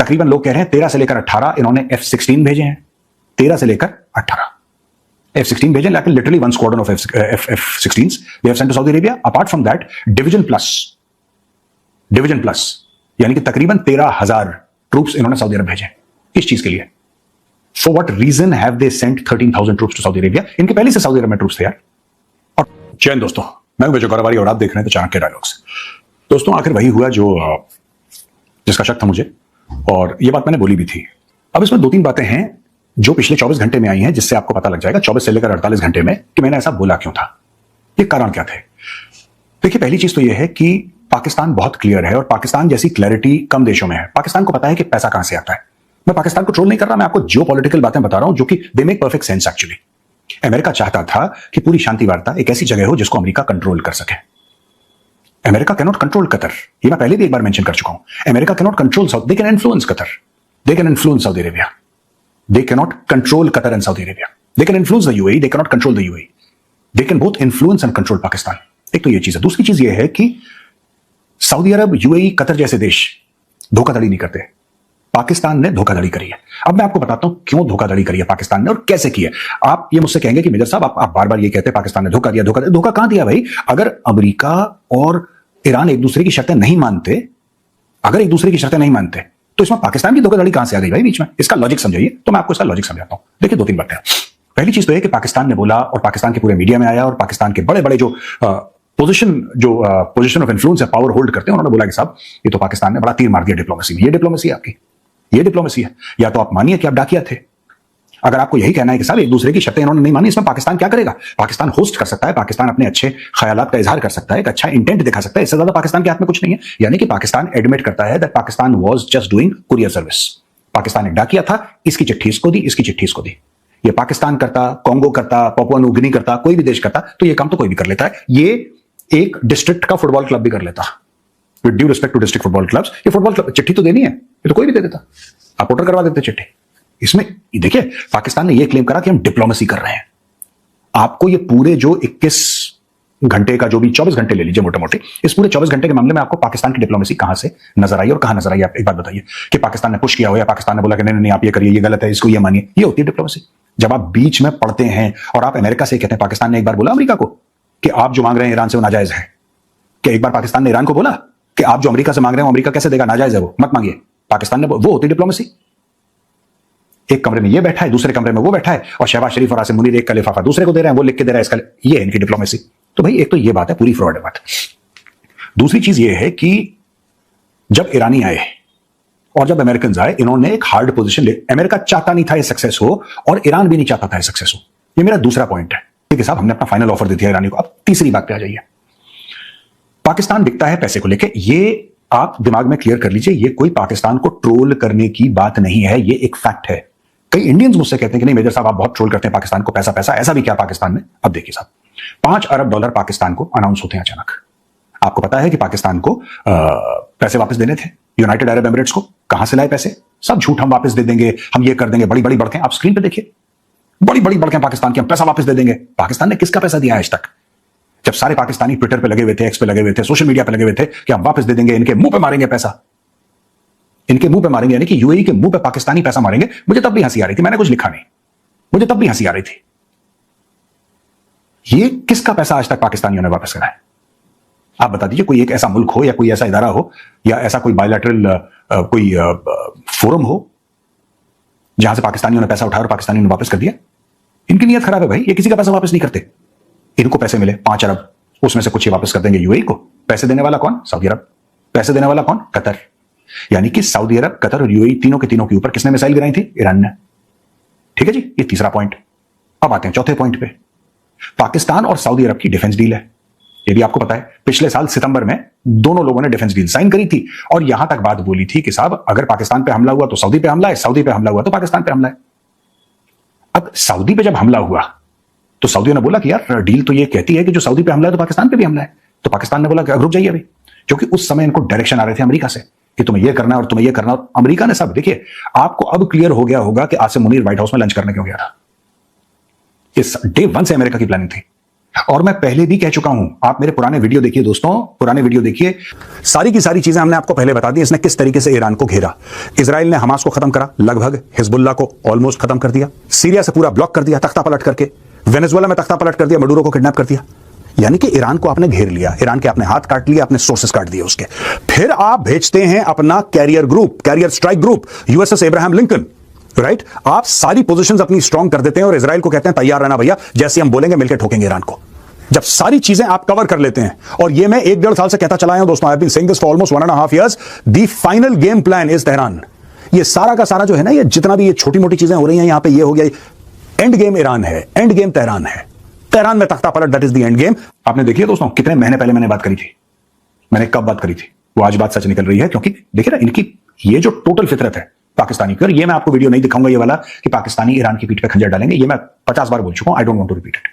तकरीबन लोग कह रहे हैं 13 से लेकर 18 इन्होंने F-16 भेजे हैं, 13 से लेकर 18 F-16 भेजे, like literally one squadron of F-16s they have sent to Saudi Arabia. Apart from that, division plus, यानी कि तकरीबन 13,000 ट्रूप्स इन्होंने सऊदी अरब भेजे। किस चीज के लिए? For what reason have they sent 13,000 troops to Saudi Arabia? इनके पहले से सऊदी अरब में ट्रूप्स थे यार। और जैन दोस्तों, मैं हूं विजय गौरवारी और आप देख रहे हैं तो चाणक्य डायलॉग्स। दोस्तों, आखिर वही हुआ जो जिसका शक था मुझे, और ये बात मैंने बोली भी थी। अब इसमें 2-3 बातें हैं जो पिछले 24 घंटे में आई हैं, जिससे आपको पता लग जाएगा 24 से लेकर 48 घंटे में कि मैंने ऐसा बोला क्यों था, ये कारण क्या थे। देखिए, पहली चीज तो ये है कि पाकिस्तान बहुत क्लियर है और पाकिस्तान जैसी क्लैरिटी कम देशों में है। पाकिस्तान को पता है कि पैसा कहां से आता है। मैं पाकिस्तान को ट्रोल नहीं कर रहा, मैं आपको जियोपॉलिटिकल बातें बता रहा हूं जो कि they make perfect sense actually. America चाहता था कि पूरी शांति वार्ता एक ऐसी जगह हो जिसको अमेरिका कंट्रोल कर सके। अमेरिका कैनॉट कंट्रोल कतर, ये मैं पहले भी एक बार मेंशन कर चुका हूं। America cannot control south, they can influence Qatar, they can influence Saudi Arabia, they cannot control Qatar and Saudi Arabia. They can influence the UAE, they cannot control the UAE. They can both influence and control Pakistan. एक तो ये चीज है। दूसरी चीज ये है कि सऊदी अरब, यूएई, कतर जैसे देश धोखाधड़ी नहीं करते। पाकिस्तान ने धोखाधड़ी करी है। अब मैं आपको बताता हूं क्यों धोखाधड़ी करी है पाकिस्तान ने और कैसे की है। आप ये मुझसे कहेंगे कि मेजर साहब आप बार बार ये कहते हैं पाकिस्तान ने धोखा दिया, धोखा कहां दिया भाई? अगर अमेरिका और ईरान एक दूसरे की शर्तें नहीं मानते, तो इसमें पाकिस्तान की धोखाधड़ी कहां से आ गई भाई बीच में? इसका लॉजिक समझाइए। तो मैं आपको इसका लॉजिक समझाता हूं। देखिए, 2-3 बातें। पहली चीज तो है कि पाकिस्तान ने बोला और पाकिस्तान के पूरे मीडिया में आया और पाकिस्तान के बड़े बड़े जो पोजीशन ऑफ इन्फ्लुएंस है, पावर होल्ड करते हैं, उन्होंने बोला कि साहब ये तो पाकिस्तान ने बड़ा तीर मार दिया डिप्लोमेसी में। ये डिप्लोमेसी है आपकी, ये डिप्लोमेसी है। या तो आप मानिए कि आप डाकिया थे। अगर आपको यही कहना है कि साहब एक दूसरे की शर्तें इन्होंने नहीं मानी, इसमें पाकिस्तान क्या करेगा? पाकिस्तान होस्ट कर सकता है, पाकिस्तान अपने अच्छे ख्यालात का इजहार कर सकता है, एक अच्छा इंटेंट दिखा सकता है। इससे ज्यादा पाकिस्तान के हाथ में कुछ नहीं है। यानी कि पाकिस्तान एडमिट करता है that Pakistan was just doing courier service. Pakistan एक डाकिया था, इसकी चिट्ठी इसको दी, इसकी चिट्ठी इसको दी। ये पाकिस्तान करता, कांगो करता, पापुआ न्यू गिनी करता, कोई भी देश करता, तो ये काम तो कोई भी कर लेता है। ये एक डिस्ट्रिक्ट का फुटबॉल क्लब भी कर लेता। With due respect to district football clubs, ये फुटबॉल क्लब चिट्ठी तो देनी है, ये तो कोई भी दे देता। आप ऑर्डर करवा देते चिट्ठी। इसमें देखिए, पाकिस्तान ने यह क्लेम करा कि हम डिप्लोमेसी कर रहे हैं। आपको ये पूरे जो 21 घंटे का, जो भी 24 घंटे ले लीजिए मोटे मोटे, इस पूरे 24 घंटे के मामले में आपको पाकिस्तान की डिप्लोमेसी कहां से नजर आई और कहां नजर आई? आप एक बात बताइए कि पाकिस्तान ने पुश किया हो या पाकिस्तान ने बोला कि नहीं नहीं आप ये करिए, ये गलत है, इसको ये मानिए, ये होती है डिप्लोमेसी। जब आप बीच में पढ़ते हैं और आप अमेरिका से कहते हैं, पाकिस्तान ने एक बार बोला अमेरिका को कि आप जो मांग रहे हैं ईरान से वो नाजायज है। क्या एक बार पाकिस्तान ने ईरान को बोला कि आप जो अमेरिका से मांग रहे हैं अमेरिका कैसे देगा, नाजायज है, वो मत मांगिए? पाकिस्तान ने, वो होती डिप्लोमेसी। एक कमरे में ये बैठा है, दूसरे कमरे में वो बैठा है, और शहबाज शरीफ और आसिम मुनीर एक का लिफाफा दूसरे को दे रहे हैं, वो लिख के दे रहा है इसका, ये है इनकी डिप्लोमेसी। तो भाई एक तो ये बात है, पूरी फ्रॉड है बात। दूसरी चीज ये है कि जब ईरानी आए और जब अमेरिकन आए, इन्होंने एक हार्ड पोजीशन ले। अमेरिका चाहता नहीं था ये सक्सेस हो और ईरान भी नहीं चाहता था ये सक्सेस हो। ये मेरा दूसरा पॉइंट है। ठीक है साहब, हमने अपना फाइनल ऑफर दे दिया ईरानी को। अब तीसरी बात पे आ जाइए। पाकिस्तान बिकता है पैसे को लेके, ये आप दिमाग में क्लियर कर लीजिए। ये कोई पाकिस्तान को ट्रोल करने की बात नहीं है, ये एक फैक्ट है। कई इंडियंस मुझसे कहते हैं कि नहीं मेजर साहब आप बहुत ट्रोल करते हैं पाकिस्तान को, पैसा पैसा, ऐसा भी क्या पाकिस्तान में? अब देखिए साहब, $5 अरब पाकिस्तान को अनाउंस होते हैं अचानक। आपको पता है कि पाकिस्तान को पैसे वापस देने थे यूनाइटेड अरब एमिरेट्स को। कहां से लाए पैसे? सब झूठ, हम वापस दे देंगे, हम ये कर देंगे, बड़ी बड़ी बढ़कें। आप स्क्रीन पे देखिए, बड़ी बड़ी बढ़कें पाकिस्तान की, हम पैसा वापस दे देंगे। पाकिस्तान ने किसका पैसा दिया आज तक? जब सारे पाकिस्तानी ट्विटर पे लगे हुए थे, एक्स पे लगे हुए थे, सोशल मीडिया पे लगे हुए थे कि हम वापस दे देंगे, इनके मुंह पे मारेंगे पैसा, इनके मुंह पे मारेंगे, यानी कि यूएई के मुंह पे पाकिस्तानी पैसा मारेंगे। मुझे तब भी हंसी आ रही थी, मैंने कुछ लिखा नहीं, मुझे तब भी हंसी आ रही थी। ये किसका पैसा आज तक पाकिस्तानियों ने वापस करा है? आप बता दीजिए। कोई एक ऐसा मुल्क हो या कोई ऐसा इदारा हो या ऐसा कोई बायलैटरल कोई फोरम हो जहां से पाकिस्तानियों ने पैसा उठाया और पाकिस्तानियों ने वापस कर दिया? इनकी नीयत खराब है भाई, ये किसी का पैसा वापस नहीं करते। इनको पैसे मिले 5 अरब, उसमें से कुछ ये वापस कर देंगे यूएई को। पैसे देने वाला कौन? सऊदी अरब। पैसे देने वाला कौन? कतर। यानी कि सऊदी अरब, कतर और यूएई तीनों के ऊपर किसने मिसाइल गिराई थी? ईरान ने। ठीक है जी, ये तीसरा पॉइंट। अब आते हैं चौथे पॉइंट पे। पाकिस्तान और सऊदी अरब की डिफेंस डील है, ये भी आपको पता है। पिछले साल सितंबर में दोनों लोगों ने डिफेंस डील साइन करी थी और यहां तक बात बोली थी कि साहब अगर पाकिस्तान पे हमला हुआ तो सऊदी पे हमला है, सऊदी पे हमला हुआ तो पाकिस्तान पे हमला है। अब सऊदी पे जब हमला हुआ तो सऊदियों ने बोला कि यार डील तो ये कहती है कि जो सऊदी पे हमला है तो पाकिस्तान पे भी हमला है। तो पाकिस्तान ने बोला कि रुक जाइए अभी, क्योंकि उस समय इनको डायरेक्शन आ रहे थे अमेरिका से कि तुम्हें ये करना है और तुम्हें ये करना। और अमेरिका ने सब, देखिए आपको अब क्लियर हो गया होगा कि आसिम मुनीर व्हाइट हाउस में लंच करने क्यों गया था। इस डे 1 से अमेरिका की प्लानिंग थी और मैं पहले भी कह चुका हूं, आप मेरे पुराने वीडियो देखिए दोस्तों, पुराने वीडियो देखिए, सारी की सारी चीजें हमने आपको पहले बता दी। इसने किस तरीके से ईरान को घेरा। इजराइल ने हमास को खत्म करा लगभग, हिजबुल्लाह को ऑलमोस्ट खत्म कर दिया, सीरिया से पूरा ब्लॉक कर दिया तख्ता पलट करके, वेनेजुएला में तख्ता पलट कर दिया, मडूरो को किडनैप कर दिया। यानी कि ईरान को आपने घेर लिया, ईरान के अपने हाथ काट लिए, अपने सोर्सेस काट दिए उसके। फिर आप भेजते हैं अपना carrier group, carrier strike group, USS Abraham Lincoln, right. आप सारी पोजीशंस अपनी स्ट्रांग कर देते हैं और इजराइल को कहते हैं तैयार रहना भैया, जैसे हम बोलेंगे मिलकर ठोकेंगे ईरान को। जब सारी चीजें आप कवर कर लेते हैं, और ये मैं 1-1.5 साल से कहता चला हूं दोस्तों, I have been saying this for almost 1.5 years, the final game plan is Tehran. ये सारा का सारा जो है ना, ये जितना भी ये छोटी मोटी चीजें हो रही हैं, यहां पे ये हो गया, एंड गेम ईरान है, एंड गेम तेहरान है। तेहरान में तख्ता पलट, that is the end game. आपने देखिए दोस्तों, कितने महीने पहले मैंने बात करी थी, मैंने कब बात करी थी, वो आज बात सच निकल रही है। क्योंकि देखिए ना, इनकी ये जो टोटल फितरत है पाकिस्तानी की, और ये मैं आपको वीडियो नहीं दिखाऊंगा ये वाला कि पाकिस्तानी ईरान की पीठ पे खंजर डालेंगे, ये मैं 50 बार बोल चुका हूं, I don't want to repeat it.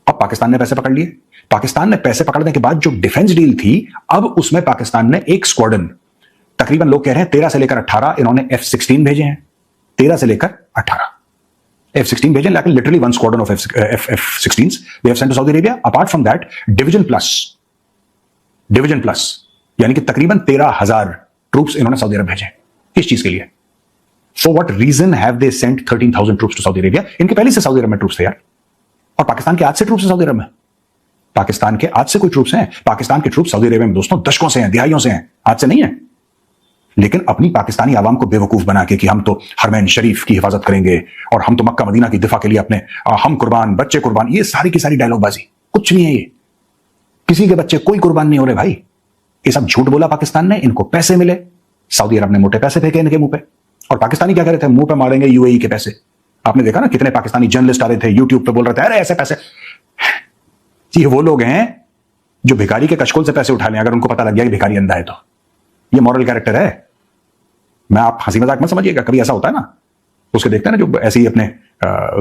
अब पाकिस्तान ने पैसे पकड़ लिए, पाकिस्तान ने पैसे पकड़ने के बाद जो डिफेंस डील थी, अब उसमें पाकिस्तान ने एक स्क्वाड्रन, तकरीबन लोग कह रहे हैं 13 से लेकर 18 इन्होंने F-16 भेजे हैं, 13 से लेकर 18 F-16 भेजे, लेकिन literally one squadron of F-16s they have sent to Saudi Arabia. Apart from that, division plus यानी कि तकरीबन 13,000 ट्रूप्स इन्होंने सऊदी अरब भेजे। किस चीज के लिए? For what reason have they sent 13,000 troops to Saudi Arabia? इनके पहले से सऊदी अरब में ट्रूप्स थे यार। और पाकिस्तान के आज से ट्रूप्स हैं सऊदी अरब में? पाकिस्तान के आज से कोई ट्रूप्स हैं? पाकिस्तान के ट्रूप्स सऊदी अरेबिया में दोस्तों दशकों से हैं, दिहाइयों से हैं, आज से नहीं है। लेकिन अपनी पाकिस्तानी आवाम को बेवकूफ बना के कि हम तो हरमैन शरीफ की हिफाजत करेंगे और हम तो मक्का मदीना की दिफा के लिए अपने हम कुर्बान, बच्चे कुर्बान, ये सारी की सारी डायलॉगबाजी, कुछ नहीं है ये। किसी के बच्चे कोई कुर्बान नहीं हो रहे भाई। ये सब झूठ बोला पाकिस्तान ने, इनको पैसे मिले, सऊदी अरब ने मोटे पैसे फेंके इनके मुंह पे, और पाकिस्तानी क्या कह रहे थे, मुंह पे मारेंगे यूएई के पैसे। आपने देखा ना, कितने पाकिस्तानी जर्नलिस्ट आ रहे थे यूट्यूब पे, बोल रहे थे अरे ऐसे पैसे। ये वो लोग हैं जो भिखारी के कशकोल से पैसे उठा लें, अगर उनको पता लग गया कि भिखारी अंधा है तो। ये मॉरल कैरेक्टर है। मैं, आप हंसी मजाक मत समझिएगा, कभी ऐसा होता है ना, उसके देखते हैं ना जो ऐसे ही अपने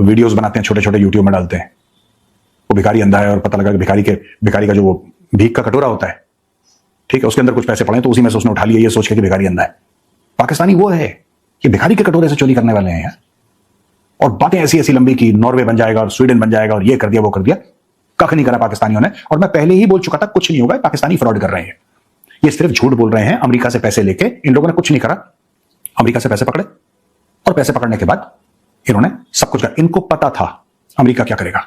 वीडियोस बनाते हैं, छोटे छोटे यूट्यूब में डालते हैं, वो भिखारी अंधा है और पता लगा कि भिखारी का जो वो भीख का कटोरा होता है, ठीक है, उसके अंदर कुछ पैसे पड़े तो उसी में से उसने उठा लिया, ये सोच के कि भिखारी अंधा है। पाकिस्तानी वो है कि भिखारी के कटोरे से चोरी करने वाले हैं यार। और बातें ऐसी ऐसी लंबी की नॉर्वे बन जाएगा और स्वीडन बन जाएगा और ये कर दिया वो कर दिया, कख नहीं करा पाकिस्तानियों ने। और मैं पहले ही बोल चुका था कुछ नहीं होगा, पाकिस्तानी फ्रॉड कर रहे हैं, ये सिर्फ झूठ बोल रहे हैं। अमेरिका से पैसे लेके इन लोगों ने कुछ नहीं करा, अमेरिका से पैसे पकड़े और पैसे पकड़ने के बाद इन्होंने सब कुछ करा। इनको पता था अमेरिका क्या करेगा,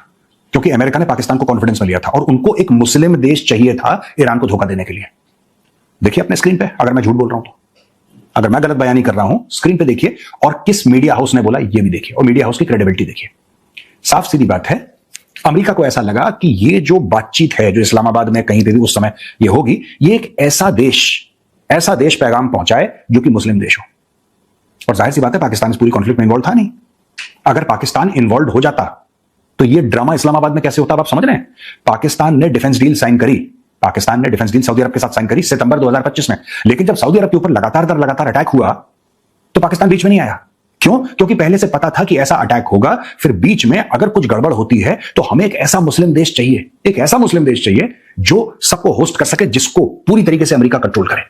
क्योंकि अमेरिका ने पाकिस्तान को कॉन्फिडेंस में लिया था और उनको एक मुस्लिम देश चाहिए था ईरान को धोखा देने के लिए। देखिए अपने स्क्रीन पे, अगर मैं झूठ बोल रहा हूं तो, अगर मैं गलत बयानी कर रहा हूं, स्क्रीन पे देखिए, और किस मीडिया हाउस ने बोला ये भी देखिए, और मीडिया हाउस की क्रेडिबिलिटी देखिए। साफ सीधी बात है, अमेरिका को ऐसा लगा कि ये जो बातचीत है जो इस्लामाबाद में कहीं पे भी उस समय ये होगी, ये एक ऐसा देश पैगाम पहुंचाए जो कि मुस्लिम देश हो। और जाहिर सी बात है, पाकिस्तान इस पूरी कॉन्फ्लिक्ट में इन्वॉल्व था नहीं। अगर पाकिस्तान इन्वॉल्व हो जाता तो ये ड्रामा इस्लामाबाद में कैसे होता, आप समझ रहे हैं? पाकिस्तान ने डिफेंस डील साइन करी, पाकिस्तान ने डिफेंस डील सऊदी अरब के साथ साइन करी सितंबर 2025 में, लेकिन जब सऊदी अरब के ऊपर लगातार अटैक हुआ तो पाकिस्तान बीच में नहीं आया। क्यों? क्योंकि पहले से पता था कि ऐसा अटैक होगा, फिर बीच में अगर कुछ गड़बड़ होती है तो हमें एक ऐसा मुस्लिम देश चाहिए, एक ऐसा मुस्लिम देश चाहिए जो सबको होस्ट कर सके, जिसको पूरी तरीके से अमेरिका कंट्रोल करे।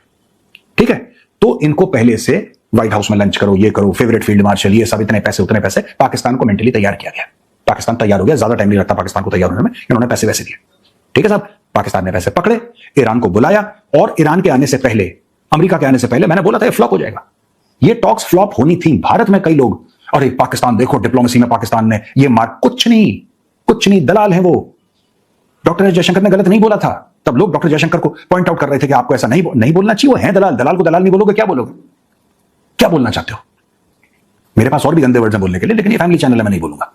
ठीक है, तो इनको पहले से व्हाइट हाउस में लंच करो, ये करो, फेवरेट फील्ड मार्शल, ये सब, इतने पैसे उतने पैसे, पाकिस्तान को मेंटली तैयार किया गया। पाकिस्तान तैयार हो गया, ज्यादा टाइम नहीं लगता पाकिस्तान को तैयार होने में, इन्होंने पैसे वैसे दिए। ठीक है साहब, पाकिस्तान ने पैसे पकड़े, ईरान को बुलाया, और ईरान के आने से पहले, अमेरिका के आने से पहले मैंने बोला था ये फ्लॉप हो जाएगा, ये टॉक्स फ्लॉप होनी थी। भारत में कई लोग, अरे पाकिस्तान देखो डिप्लोमेसी में पाकिस्तान ने ये मार, कुछ नहीं, दलाल है वो। डॉक्टर एस जयशंकर ने गलत नहीं बोला था, तब लोग डॉक्टर जयशंकर को पॉइंट आउट कर रहे थे कि आपको ऐसा नहीं बोलना चाहिए, वो है दलाल। दलाल को दलाल नहीं बोलोगे, क्या बोलोगे? क्या बोलना चाहते हो? मेरे पास और भी गंदे वर्ड्स हैं बोलने के लिए, लेकिन ये फैमिली चैनल है, मैं नहीं बोलूंगा।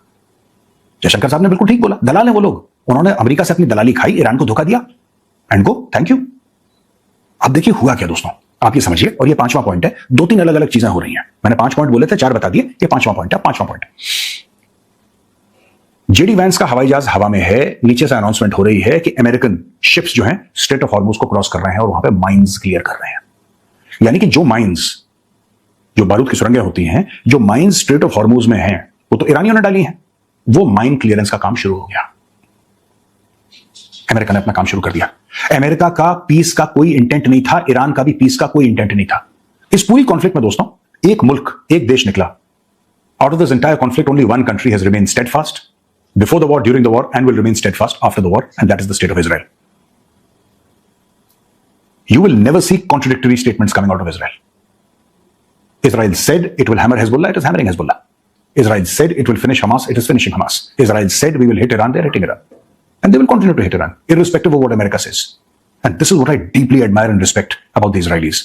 जयशंकर साहब ने बिल्कुल ठीक बोला, दलाल है वो लोग, उन्होंने अमेरिका से अपनी दलाली खाई, ईरान को धोखा दिया, एंड गो, थैंक यू। अब देखिए हुआ क्या दोस्तों, आप ये समझिए, और ये 5वां पॉइंट है। 2-3 अलग अलग चीजें हो रही हैं, मैंने 5 पॉइंट बोले थे, 4 बता दिए, ये 5वां पॉइंट है। 5वां पॉइंट, जेडी वैंस का हवाई जहाज हवा में है, नीचे से अनाउंसमेंट हो रही है कि अमेरिकन शिप्स जो हैं स्ट्रेट ऑफ हॉर्मुज को क्रॉस कर रहे हैं और वहां पे माइंस क्लियर कर रहे हैं। यानी कि जो माइंस, जो बारूद की सुरंगें होती हैं, जो माइंस स्ट्रेट ऑफ हॉर्मुज में हैं, वो तो ईरानियों ने डाली हैं, वो माइन क्लियरेंस का काम शुरू हो गया। अमेरिका ने अपना काम शुरू कर दिया। अमेरिका का पीस का कोई इंटेंट नहीं था, ईरान का भी पीस का कोई इंटेंट नहीं था। इस पूरी कॉन्फ्लिक्ट में दोस्तों एक मुल्क, एक देश निकला। Out of this entire conflict only one country has remain steadfast, before the war, during the war, and will remain steadfast after the war, and that is the state of Israel. You will never see contradictory statements coming out of Israel. Israel said it will hammer Hezbollah, it is hammering Hezbollah. Israel said it will finish Hamas, it is finishing Hamas. Israel said we will hit Iran, they are hitting Iran. And they will continue to hit Iran, irrespective of what America says. And this is what I deeply admire and respect about the Israelis.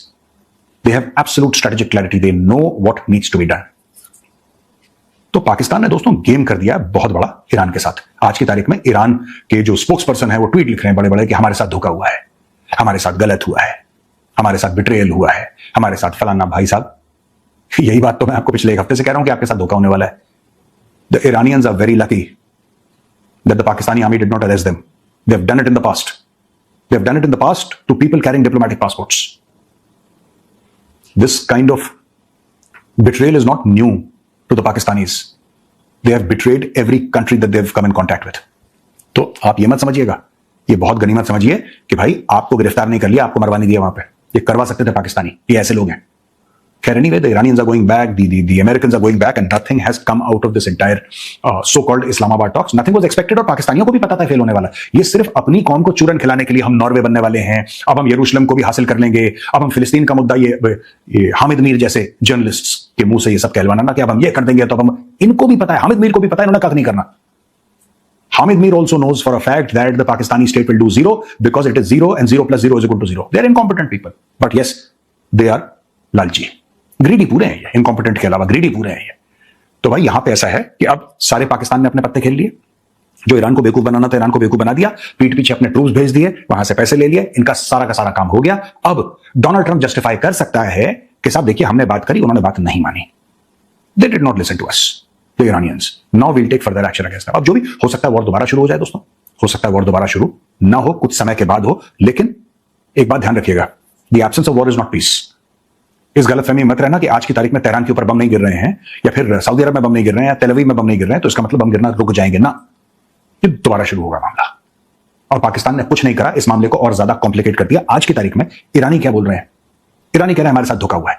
They have absolute strategic clarity. They know what needs to be done. तो पाकिस्तान ने दोस्तों game कर दिया बहुत बड़ा Iran के साथ। आज की तारीख में ईरान के जो स्पोक्स पर्सन है वो ट्वीट लिख रहे हैं बड़े बड़े कि हमारे साथ धोखा हुआ है, हमारे साथ गलत हुआ है, हमारे साथ बिट्रेयल हुआ है, हमारे साथ फलाना। भाई साहब, यही बात तो मैं आपको पिछले एक हफ्ते से कह रहा हूं कि आपके साथ धोखा होने वाला है। The Iranians are very lucky that the Pakistani army did not arrest them. They have done it in the past. They have done it in the past to people carrying diplomatic passports. This kind of betrayal is not new to the Pakistanis. They have betrayed every country that they've come in contact with. तो आप ये मत समझिएगा, ये बहुत गनीमत समझिए कि भाई आपको गिरफ्तार नहीं कर लिया, आपको मरवा नहीं दिया वहां पे। ये करवा सकते थे पाकिस्तानी, ये ऐसे लोग हैं। खैर, anyway, the Iranians are going back, the Americans are going back, and nothing has come out of this entire so-called Islamabad talks. Nothing was expected, और पाकिस्तानियों को भी पता था फेल होने वाला। ये सिर्फ अपनी कौम को चूरन खिलाने के लिए हम नॉर्वे बनने वाले हैं, अब हम यरूशलेम को भी हासिल कर लेंगे, अब हम फिलिस्तीन का मुद्दा ये हामिद मीर जैसे जर्नलिस्ट्स के मुंह से ये सब कहलवाना ना कि अब हम ये कर देंगे, तो अब हम, इनको भी पता है, हामिद मीर को भी पता है इन्होंने कख नहीं करना। Hamid Mir also knows for a fact that the Pakistani state will do zero because it is 0 and 0 plus 0 is equal to 0. They are incompetent people. But yes, they are lalchi. Greedy पूरे हैं ये, incompetent के अलावा greedy पूरे हैं ये। तो भाई यहां पे ऐसा है कि अब सारे पाकिस्तान ने अपने पत्ते खेल लिए। जो ईरान को बेवकूफ बनाना था, ईरान को बेवकूफ बना दिया, पीठ पीछे अपने ट्रूप्स भेज दिए, वहां से पैसे ले लिए, इनका सारा का सारा काम हो गया। अब डोनाल्ड ट्रंप जस्टिफाई कर सकता है कि साहब देखिए हमने बात करी, उन्होंने बात नहीं मानी। They did not listen to us the Iranians, now we'll take further action against them. अब जो भी हो सकता है वॉर दोबारा शुरू हो जाए दोस्तों, हो सकता है वॉर दोबारा शुरू ना हो, कुछ समय के बाद हो, लेकिन एक बात ध्यान रखिएगा, the absence of war is not peace. इस गलतफहमी मत रहना कि आज की तारीख में तेहरान के ऊपर बम नहीं गिर रहे हैं, या फिर सऊदी अरब में बम नहीं गिर रहे हैं, या तेल अवीव में बम नहीं गिर रहे हैं, तो इसका मतलब बम गिरना रुक जाएंगे ना, ये दोबारा शुरू होगा मामला। और पाकिस्तान ने कुछ नहीं करा, इस मामले को और ज्यादा कॉम्प्लिकेट कर दिया। आज की तारीख में ईरानी क्या बोल रहे हैं? ईरानी कह रहे हैं हमारे साथ धोखा हुआ है।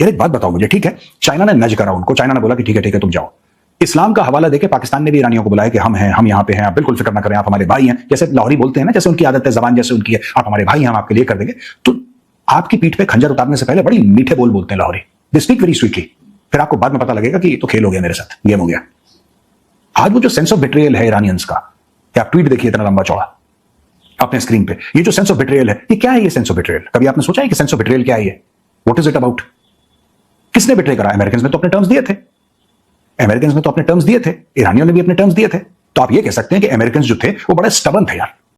यार एक बात बताओ मुझे, ठीक है, चाइना ने नज करा उनको, चाइना ने बोला कि ठीक है तुम जाओ। इस्लाम का हवाला देके पाकिस्तान ने भी ईरानियों को बुलाया कि हम हैं, हम यहां पे हैं, आप बिल्कुल फिक्र ना करें, आप हमारे भाई हैं। जैसे लाहौरी बोलते हैं ना, जैसे उनकी आदत है, जबान जैसे उनकी है, आप हमारे भाई हैं, हम आपके लिए कर देंगे। तो आपकी पीठ पे खंजर उतारने से पहले बड़ी मीठे बोल बोलते हैं Lahori, they speak very sweetly. फिर आपको बाद में पता लगेगा कि तो खेल हो गया मेरे साथ, गेम हो गया। आज वो जो सेंस ऑफ बिट्रेयल है इरानियंस का, आप ट्वीट देखिए इतना लंबा चौड़ा अपने स्क्रीन पे, ये जो सेंस ऑफ बिट्रेयल है, ये क्या है? ये सेंस ऑफ बिट्रेयल कभी आपने सोचा है कि सेंस ऑफ बिट्रेयल क्या है? ये व्हाट इज इट अबाउट? किसने बिट्रे करा? अमेरिकन ने तो अपने टर्म्स दिए थे, अमेरिकन ने तो अपने टर्म्स दिए थे, ईरानियों ने भी अपने टर्म्स दिए थे। तो आप ये कह सकते हैं कि अमेरिकन जो थे वो बड़े स्टबर्न थे यार,